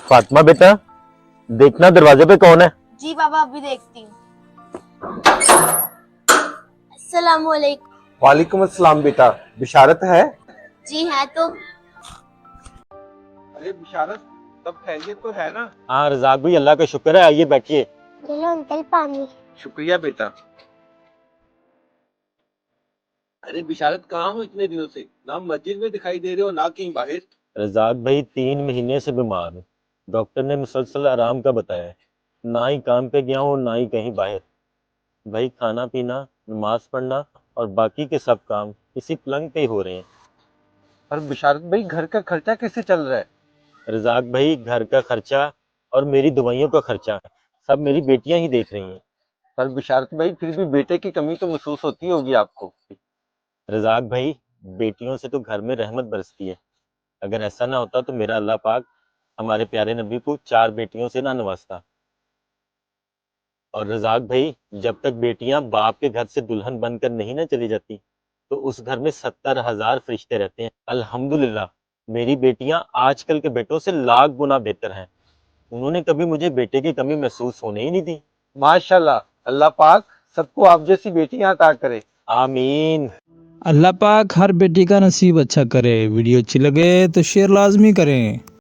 फातिमा बेटा, देखना दरवाजे पे कौन है। जी पापा अभी देखती हूँ। अस्सलामुअलैकुम। वालेकुम अस्सलाम बेटा, बिशारत है? जी है तो। अरे बिशारत, सब खैरियत तो है ना? हाँ रजाक भाई, अल्लाह का शुक्र है, आइए बैठिए। चलो अंकल पानी। शुक्रिया बेटा। अरे बिशारत, कहाँ हो इतने दिनों से? ना मस्जिद में दिखाई दे रहे हो ना कहीं बाहर। रजाक भाई 3 महीने से बीमार हूँ। डॉक्टर ने मुसलसल आराम का बताया है। ना ही काम पे गया हूँ ना ही कहीं बाहर। भाई खाना पीना, नमाज पढ़ना और बाकी के सब काम इसी पलंग पे ही हो रहे हैं। और बिशारत भाई, घर का खर्चा कैसे चल रहा है? रजाक भाई, घर का खर्चा और मेरी दवाइयों का खर्चा सब मेरी बेटियां ही देख रही हैं। पर बिशारत भाई, फिर भी बेटे की कमी तो महसूस होती होगी आपको। रजाक भाई, बेटियों से तो घर में रहमत बरसती है। अगर ऐसा ना होता तो मेरा अल्लाह पाक हमारे प्यारे नबी को 4 बेटियों से ना नवाजता। और रजाक भाई, जब तक बेटियां बाप के घर से दुल्हन बनकर नहीं ना चली जाती तो उस घर में 70,000 फरिश्ते रहते हैं। अल्हम्दुलिल्लाह, मेरी बेटियां आजकल के बेटों से लाख गुना बेहतर हैं। उन्होंने कभी मुझे बेटे की कमी महसूस होने ही नहीं दी। माशाल्लाह, अल्लाह पाक सबको आप जैसी बेटियां अता करे। आमीन। अल्लाह पाक हर बेटी का नसीब अच्छा करे। वीडियो अच्छी लगे तो शेयर लाजमी करें।